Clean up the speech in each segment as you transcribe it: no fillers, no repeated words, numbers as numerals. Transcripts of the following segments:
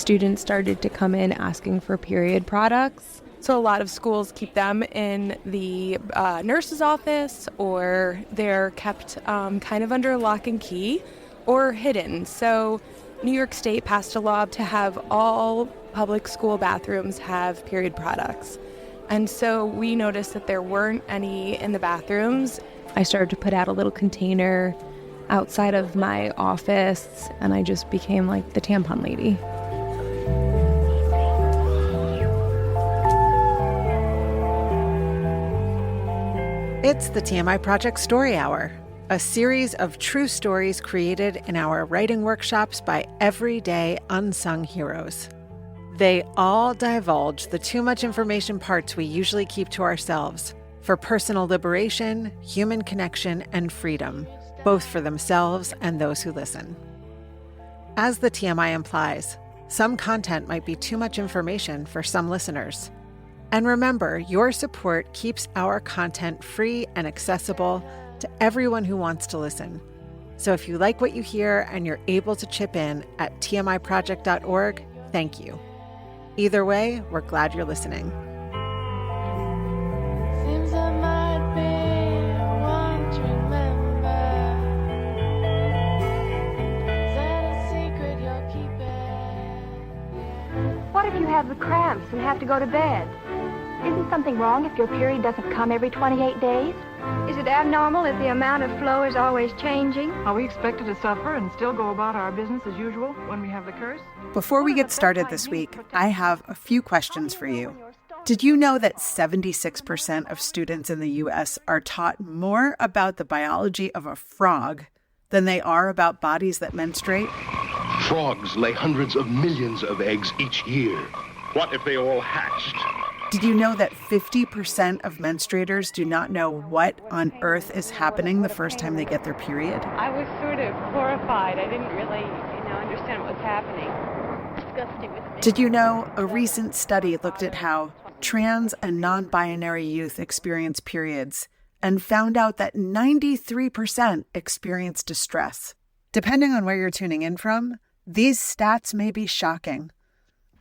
students started to come in asking for period products. So a lot of schools keep them in the nurse's office, or they're kept kind of under lock and key or hidden. So New York State passed a law to have all public school bathrooms have period products. And so we noticed that there weren't any in the bathrooms. I started to put out a little container outside of my office, and I just became like the tampon lady. It's the TMI Project Story Hour, a series of true stories created in our writing workshops by everyday unsung heroes. They all divulge the too much information parts we usually keep to ourselves for personal liberation, human connection, and freedom, both for themselves and those who listen. As the TMI implies, some content might be too much information for some listeners. And remember, your support keeps our content free and accessible to everyone who wants to listen. So if you like what you hear and you're able to chip in at tmiproject.org, thank you. Either way, we're glad you're listening. Seems I might be one to remember. Is that a secret you're keeping? What if you have the cramps and have to go to bed? Isn't something wrong if your period doesn't come every 28 days? Is it abnormal if the amount of flow is always changing? Are we expected to suffer and still go about our business as usual when we have the curse? Before we get started this week, I have a few questions for you. Did you know that 76% of students in the U.S. are taught more about the biology of a frog than they are about bodies that menstruate? Frogs lay hundreds of millions of eggs each year. What if they all hatched? Did you know that 50% of menstruators do not know what on earth is happening the first time they get their period? I was sort of horrified. I didn't really, understand what was happening. Disgusting with me. Did you know a recent study looked at how trans and non-binary youth experience periods and found out that 93% experience distress? Depending on where you're tuning in from, these stats may be shocking.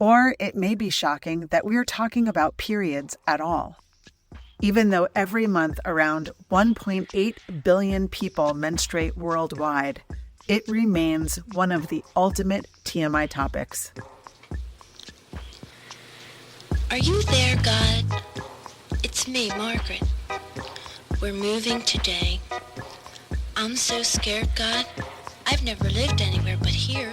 Or it may be shocking that we're talking about periods at all. Even though every month around 1.8 billion people menstruate worldwide, it remains one of the ultimate TMI topics. Are you there, God? It's me, Margaret. We're moving today. I'm so scared, God. I've never lived anywhere but here.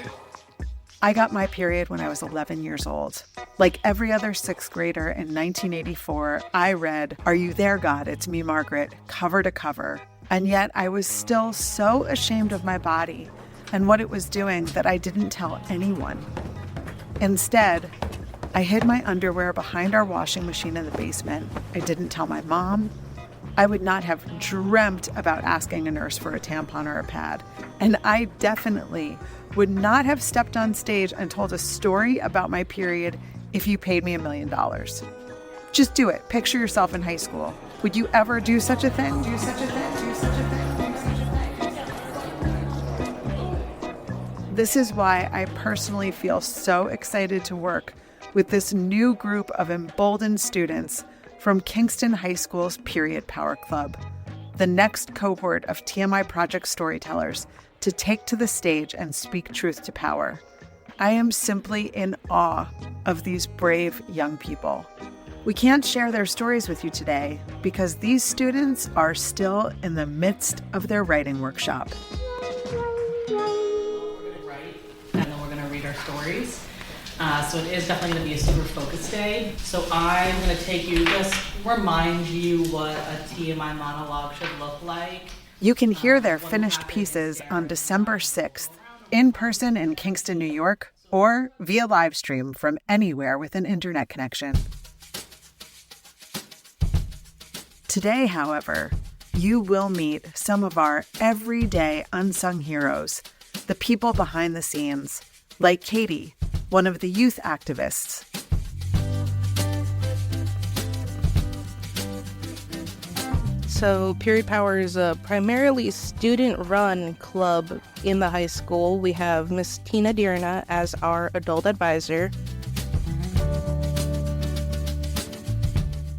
I got my period when I was 11 years old. Like every other sixth grader in 1984, I read, "Are you there, God? It's me, Margaret," cover to cover. And yet I was still so ashamed of my body and what it was doing that I didn't tell anyone. Instead, I hid my underwear behind our washing machine in the basement. I didn't tell my mom. I would not have dreamt about asking a nurse for a tampon or a pad. And I definitely would not have stepped on stage and told a story about my period if you paid me $1 million. Just do it. Picture yourself in high school. Would you ever do such a thing? Do such a thing? Do such a thing? Do such a thing? This is why I personally feel so excited to work with this new group of emboldened students from Kingston High School's Period Power Club, the next cohort of TMI Project storytellers to take to the stage and speak truth to power. I am simply in awe of these brave young people. We can't share their stories with you today because these students are still in the midst of their writing workshop. We're going to write, and then we're going to read our stories. So it is definitely going to be a super focused day. So I'm going to take you, just remind you what a TMI monologue should look like. You can hear their finished pieces on December 6th, in person in Kingston, New York, or via live stream from anywhere with an internet connection. Today, however, you will meet some of our everyday unsung heroes, the people behind the scenes, like Katie, one of the youth activists. So Period Power is a primarily student-run club in the high school. We have Miss Tina Dierna as our adult advisor.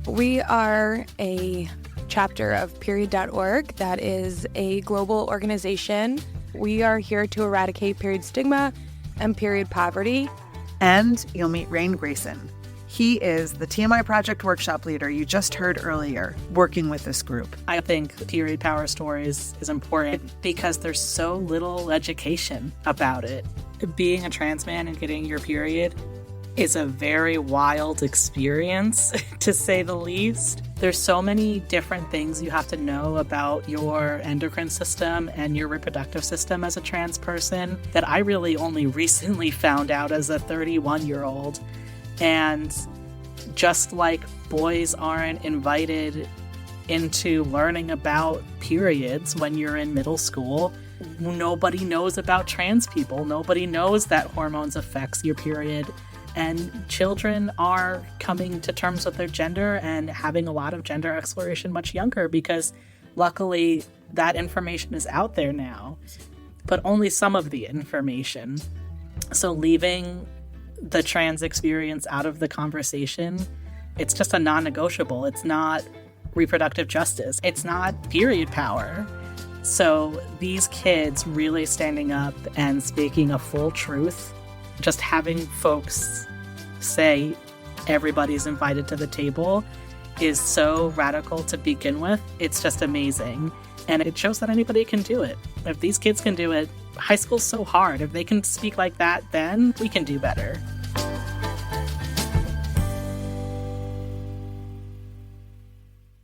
We are a chapter of period.org that is a global organization. We are here to eradicate period stigma and period poverty. And you'll meet Raine Grayson. He is the TMI Project workshop leader you just heard earlier, working with this group. I think Period Power Stories is important because there's so little education about it. Being a trans man and getting your period is a very wild experience, to say the least. There's so many different things you have to know about your endocrine system and your reproductive system as a trans person that I really only recently found out as a 31-year-old. And just like boys aren't invited into learning about periods when you're in middle school, nobody knows about trans people. Nobody knows that hormones affects your period. And children are coming to terms with their gender and having a lot of gender exploration much younger because luckily that information is out there now, but only some of the information. So leaving the trans experience out of the conversation, it's just a non-negotiable. It's not reproductive justice. It's not period power. So these kids really standing up and speaking a full truth, just having folks say everybody's invited to the table is so radical to begin with. It's just amazing. And it shows that anybody can do it. If these kids can do it, high school's so hard. If they can speak like that, then we can do better.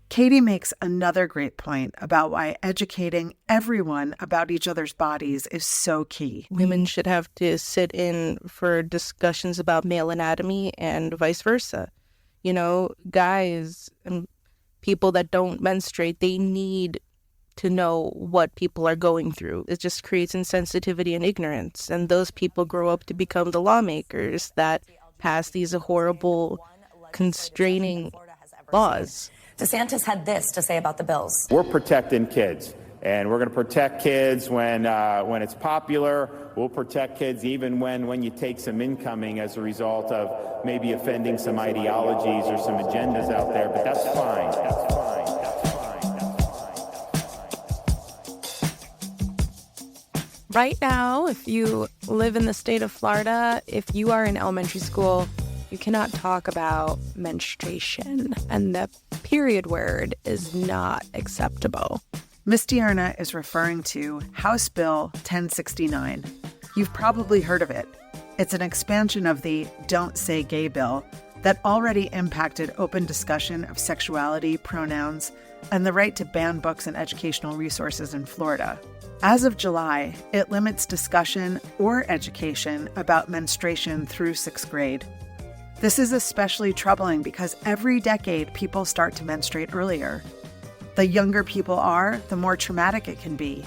Katie makes another great point about why educating everyone about each other's bodies is so key. Women should have to sit in for discussions about male anatomy and vice versa. You know, guys and people that don't menstruate, they need to know what people are going through. It just creates insensitivity and ignorance. And those people grow up to become the lawmakers that pass these horrible, constraining laws. DeSantis had this to say about the bills. We're protecting kids, and we're going to protect kids when it's popular. We'll protect kids even when you take some incoming as a result of maybe offending some ideologies or some agendas out there, but that's fine. That's fine. Right now, if you live in the state of Florida, if you are in elementary school, you cannot talk about menstruation, and the period word is not acceptable. Ms. Dierna is referring to House Bill 1069. You've probably heard of it. It's an expansion of the Don't Say Gay bill that already impacted open discussion of sexuality, pronouns, and the right to ban books and educational resources in Florida. As of July, it limits discussion or education about menstruation through 6th grade. This is especially troubling because every decade people start to menstruate earlier. The younger people are, the more traumatic it can be.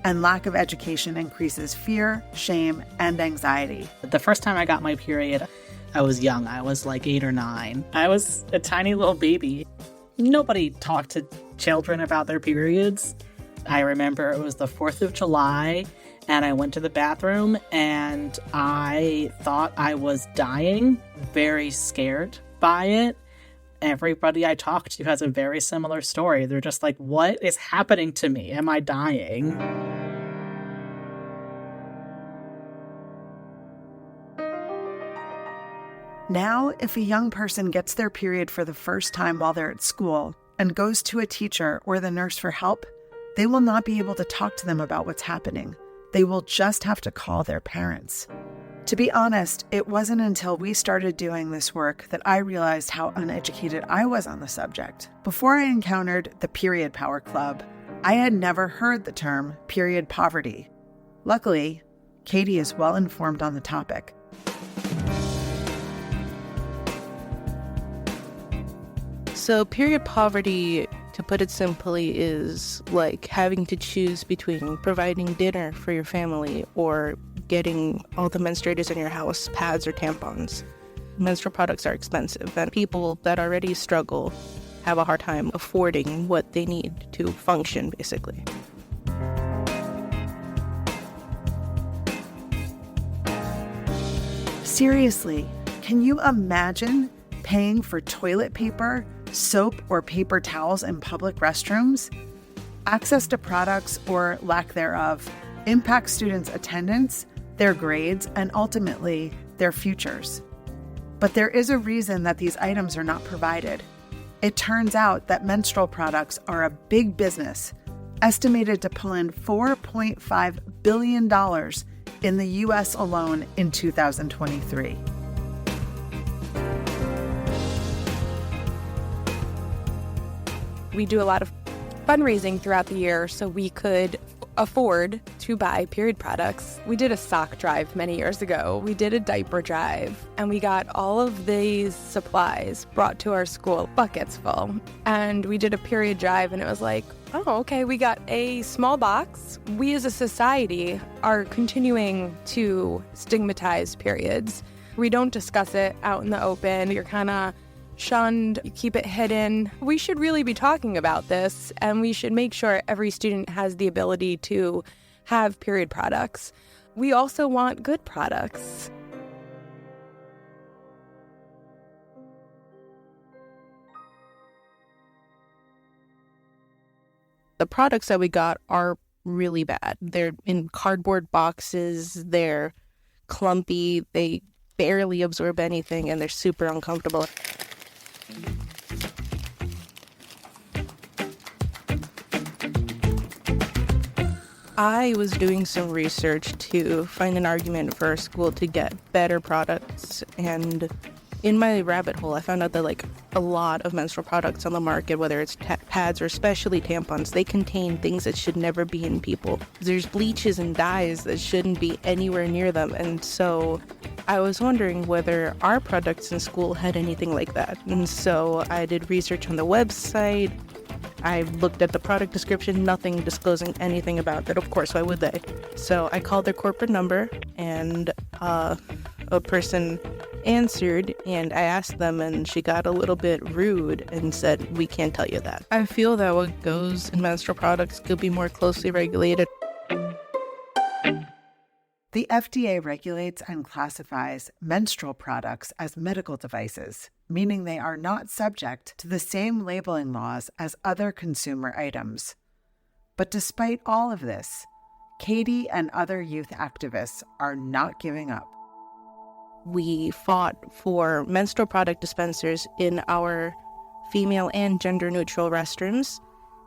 And lack of education increases fear, shame, and anxiety. The first time I got my period, I was young. I was like 8 or 9. I was a tiny little baby. Nobody talked to children about their periods. I remember it was the 4th of July, and I went to the bathroom, and I thought I was dying, very scared by it. Everybody I talked to has a very similar story. They're just like, what is happening to me? Am I dying? Now, if a young person gets their period for the first time while they're at school and goes to a teacher or the nurse for help, they will not be able to talk to them about what's happening. They will just have to call their parents. To be honest, it wasn't until we started doing this work that I realized how uneducated I was on the subject. Before I encountered the Period Power Club, I had never heard the term period poverty. Luckily, Katie is well informed on the topic. So period poverty, to put it simply, is like having to choose between providing dinner for your family or getting all the menstruators in your house pads or tampons. Menstrual products are expensive, and people that already struggle have a hard time affording what they need to function, basically. Seriously, can you imagine paying for toilet paper, soap, or paper towels in public restrooms? Access to products, or lack thereof, impacts students' attendance, their grades, and ultimately, their futures. But there is a reason that these items are not provided. It turns out that menstrual products are a big business, estimated to pull in $4.5 billion in the U.S. alone in 2023. We do a lot of fundraising throughout the year so we could afford to buy period products. We did a sock drive many years ago. We did a diaper drive, and we got all of these supplies brought to our school, buckets full. And we did a period drive, and it was like, oh, okay, we got a small box. We as a society are continuing to stigmatize periods. We don't discuss it out in the open. You're kind of shunned, you keep it hidden. We should really be talking about this, and we should make sure every student has the ability to have period products. We also want good products. The products that we got are really bad. They're in cardboard boxes, they're clumpy, they barely absorb anything, and they're super uncomfortable. I was doing some research to find an argument for our school to get better products, and in my rabbit hole, I found out that a lot of menstrual products on the market, whether it's pads or especially tampons, they contain things that should never be in people. There's bleaches and dyes that shouldn't be anywhere near them, and so I was wondering whether our products in school had anything like that. And so I did research on the website. I looked at the product description, nothing disclosing anything about that. Of course, why would they? So I called their corporate number, and a person answered, and I asked them, and she got a little bit rude and said, we can't tell you that. I feel that what goes in menstrual products could be more closely regulated. The FDA regulates and classifies menstrual products as medical devices, meaning they are not subject to the same labeling laws as other consumer items. But despite all of this, Katie and other youth activists are not giving up. We fought for menstrual product dispensers in our female and gender-neutral restrooms,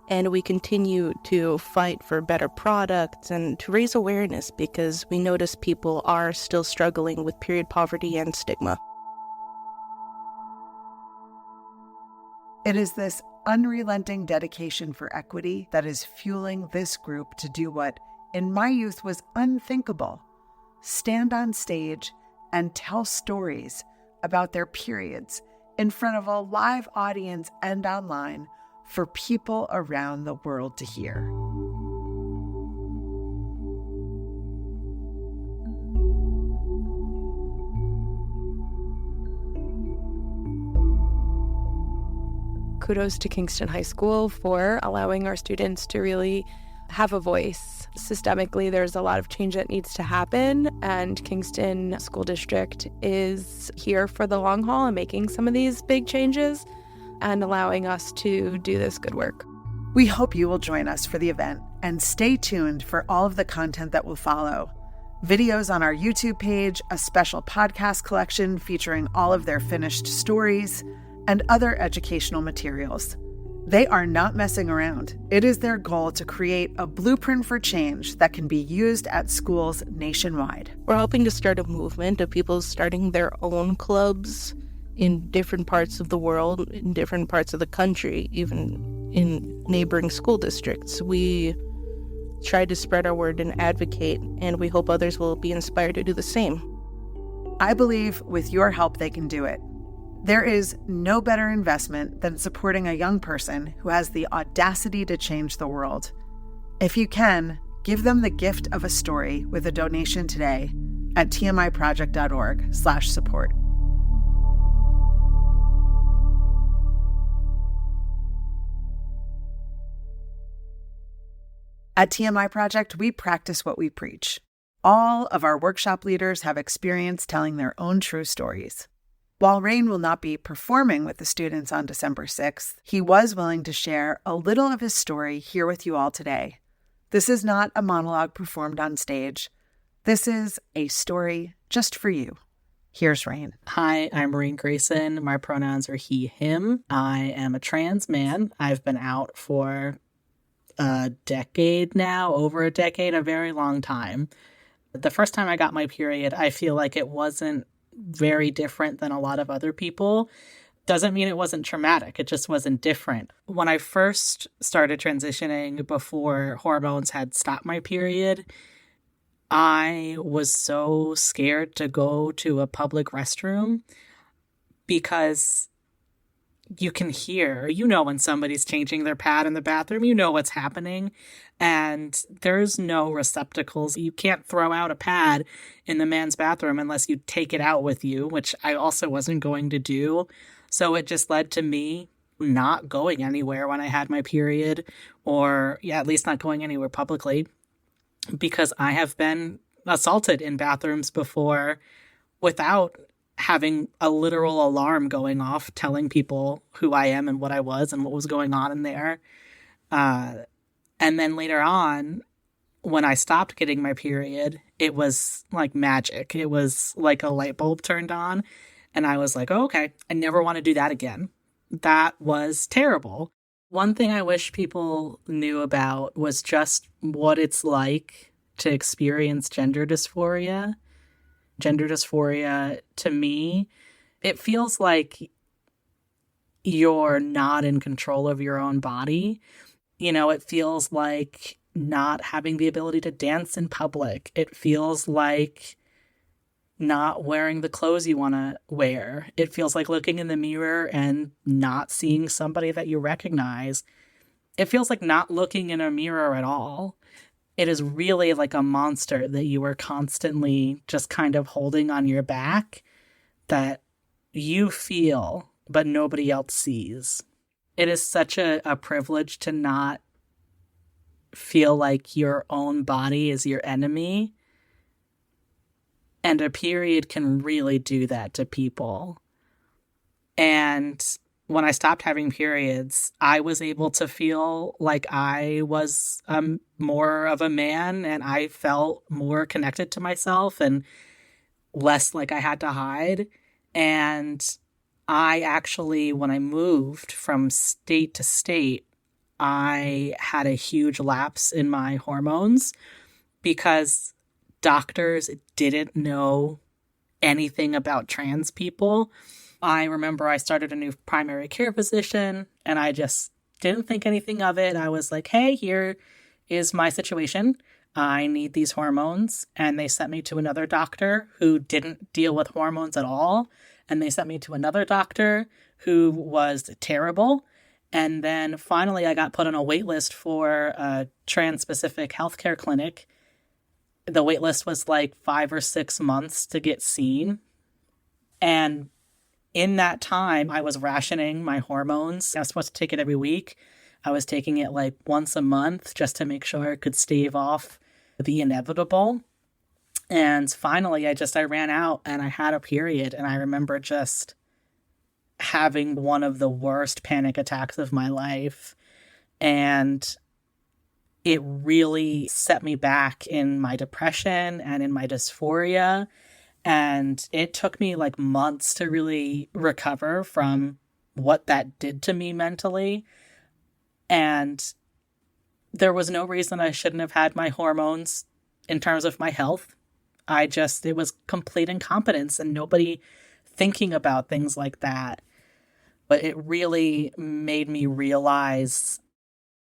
and we continue to fight for better products and to raise awareness because we notice people are still struggling with period poverty and stigma. It is this unrelenting dedication for equity that is fueling this group to do what, in my youth, was unthinkable: stand on stage and tell stories about their periods in front of a live audience and online for people around the world to hear. Kudos to Kingston High School for allowing our students to really have a voice. Systemically, there's a lot of change that needs to happen, and Kingston School District is here for the long haul and making some of these big changes and allowing us to do this good work. We hope you will join us for the event, and stay tuned for all of the content that will follow. Videos on our YouTube page, a special podcast collection featuring all of their finished stories, and other educational materials. They are not messing around. It is their goal to create a blueprint for change that can be used at schools nationwide. We're hoping to start a movement of people starting their own clubs in different parts of the world, in different parts of the country, even in neighboring school districts. We try to spread our word and advocate, and we hope others will be inspired to do the same. I believe with your help they can do it. There is no better investment than supporting a young person who has the audacity to change the world. If you can, give them the gift of a story with a donation today at tmiproject.org/support. At TMI Project, we practice what we preach. All of our workshop leaders have experience telling their own true stories. While Raine will not be performing with the students on December 6th, he was willing to share a little of his story here with you all today. This is not a monologue performed on stage. This is a story just for you. Here's Raine. Hi, I'm Raine Grayson. My pronouns are he, him. I am a trans man. I've been out for a decade now, over a decade, a very long time. The first time I got my period, I feel like it wasn't very different than a lot of other people. Doesn't mean it wasn't traumatic. It just wasn't different. When I first started transitioning before hormones had stopped my period, I was so scared to go to a public restroom because you can hear, when somebody's changing their pad in the bathroom, you know what's happening, and there's no receptacles. You can't throw out a pad in the man's bathroom unless you take it out with you, which I also wasn't going to do. So it just led to me not going anywhere when I had my period, or at least not going anywhere publicly, because I have been assaulted in bathrooms before without having a literal alarm going off telling people who I am and what I was and what was going on in there. And then later on, when I stopped getting my period, it was like magic. It was like a light bulb turned on. And I was like, oh, okay, I never want to do that again. That was terrible. One thing I wish people knew about was just what it's like to experience gender dysphoria. Gender dysphoria, to me, it feels like you're not in control of your own body. It feels like not having the ability to dance in public. It feels like not wearing the clothes you want to wear. It feels like looking in the mirror and not seeing somebody that you recognize. It feels like not looking in a mirror at all. It is really like a monster that you are constantly just kind of holding on your back that you feel, but nobody else sees. It is such a privilege to not feel like your own body is your enemy. And a period can really do that to people. And when I stopped having periods, I was able to feel like I was more of a man, and I felt more connected to myself and less like I had to hide. And I actually, when I moved from state to state, I had a huge lapse in my hormones because doctors didn't know anything about trans people. I remember I started a new primary care physician and I just didn't think anything of it. I was like, hey, here is my situation. I need these hormones. And they sent me to another doctor who didn't deal with hormones at all. And they sent me to another doctor who was terrible. And then finally I got put on a wait list for a trans-specific healthcare clinic. The wait list was like 5 or 6 months to get seen. And in that time, I was rationing my hormones. I was supposed to take it every week. I was taking it like once a month just to make sure I could stave off the inevitable. And finally, I ran out and I had a period. And I remember just having one of the worst panic attacks of my life. And it really set me back in my depression and in my dysphoria. And it took me like months to really recover from what that did to me mentally. And there was no reason I shouldn't have had my hormones in terms of my health. It was complete incompetence and nobody thinking about things like that. But it really made me realize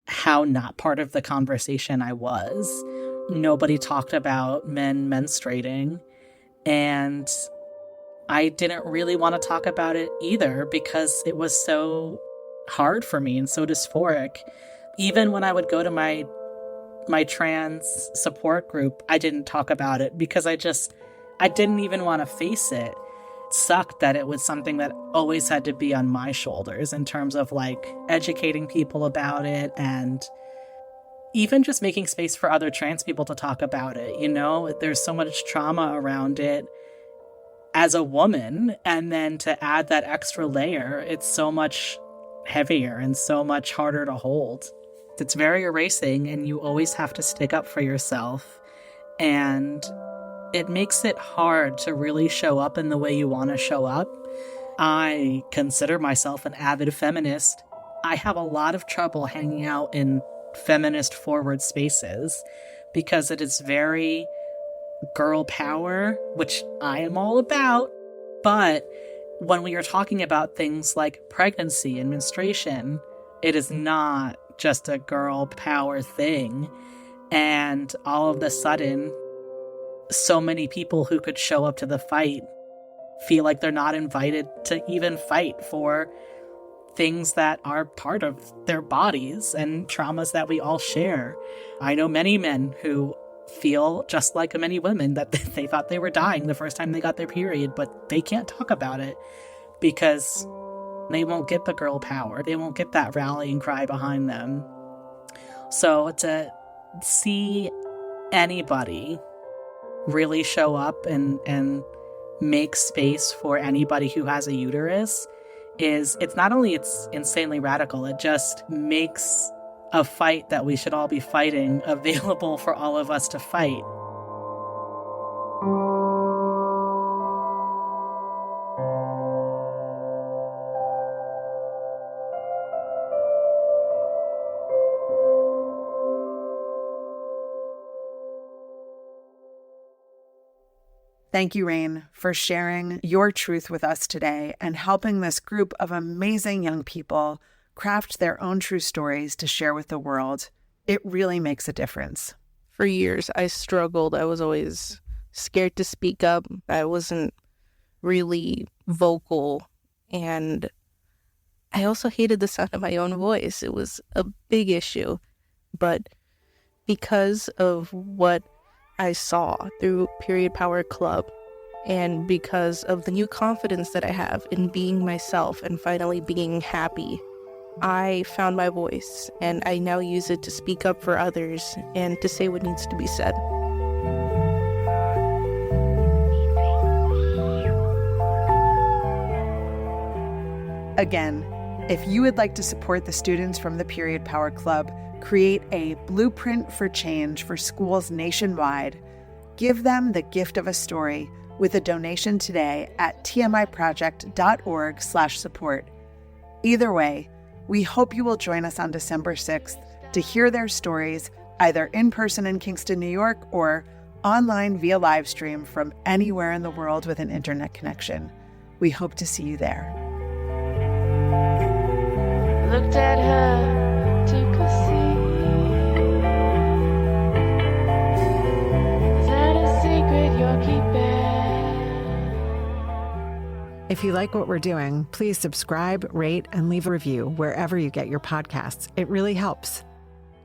how not part of the conversation I was. Nobody talked about men menstruating. And I didn't really want to talk about it either because it was so hard for me and so dysphoric. Even when I would go to my trans support group, I didn't talk about it because I didn't even want to face it. It sucked that it was something that always had to be on my shoulders in terms of like educating people about it and even just making space for other trans people to talk about it. You know, there's so much trauma around it as a woman, and then to add that extra layer, it's so much heavier and so much harder to hold. It's very erasing, and you always have to stick up for yourself, and it makes it hard to really show up in the way you want to show up. I consider myself an avid feminist. I have a lot of trouble hanging out in feminist forward spaces because it is very girl power, which I am all about. But when we are talking about things like pregnancy and menstruation, it is not just a girl power thing. And all of a sudden, so many people who could show up to the fight feel like they're not invited to even fight for things that are part of their bodies and traumas that we all share. I know many men who feel just like many women, that they thought they were dying the first time they got their period, but they can't talk about it because they won't get the girl power. They won't get that rallying cry behind them. So to see anybody really show up and make space for anybody who has a uterus it's not only it's insanely radical, it just makes a fight that we should all be fighting available for all of us to fight. Thank you, Raine, for sharing your truth with us today and helping this group of amazing young people craft their own true stories to share with the world. It really makes a difference. For years, I struggled. I was always scared to speak up. I wasn't really vocal. And I also hated the sound of my own voice. It was a big issue. But because of what I saw through Period Power Club, and because of the new confidence that I have in being myself and finally being happy, I found my voice, and I now use it to speak up for others and to say what needs to be said. Again, if you would like to support the students from the Period Power Club, create a blueprint for change for schools nationwide, give them the gift of a story with a donation today at tmiproject.org/support. Either way, we hope you will join us on December 6th to hear their stories, either in person in Kingston, New York, or online via live stream from anywhere in the world with an internet connection. We hope to see you there. Looked at her, took a seat. Is that a secret you're keeping? If you like what we're doing, please subscribe, rate, and leave a review wherever you get your podcasts. It really helps.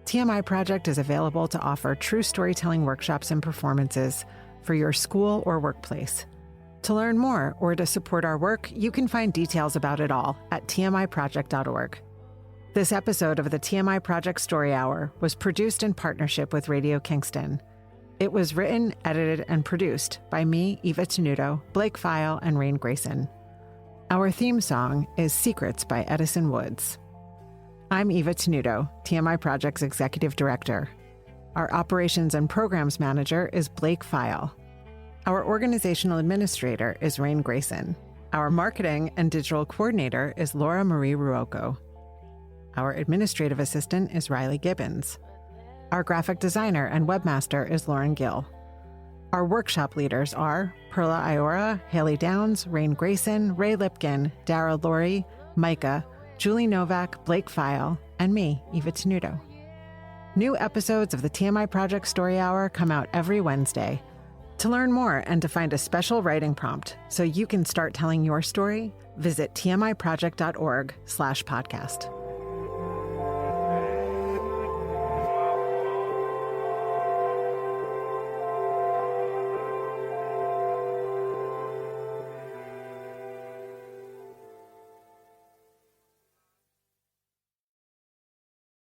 TMI Project is available to offer true storytelling workshops and performances for your school or workplace. To learn more or to support our work, you can find details about it all at tmiproject.org. This episode of the TMI Project Story Hour was produced in partnership with Radio Kingston. It was written, edited, and produced by me, Eva Tenuto, Blake Pfeil, and Raine Grayson. Our theme song is Secrets by Edison Woods. I'm Eva Tenuto, TMI Project's Executive Director. Our Operations and Programs Manager is Blake Pfeil. Our Organizational Administrator is Raine Grayson. Our Marketing and Digital Coordinator is Laura Marie Ruocco. Our Administrative Assistant is Riley Gibbons. Our Graphic Designer and Webmaster is Lauren Gill. Our workshop leaders are Perla Iora, Haley Downs, Raine Grayson, Ray Lipkin, Dara Laurie, Micah, Julie Novak, Blake Pfeil, and me, Eva Tenuto. New episodes of the TMI Project Story Hour come out every Wednesday. To learn more and to find a special writing prompt so you can start telling your story, visit tmiproject.org/podcast.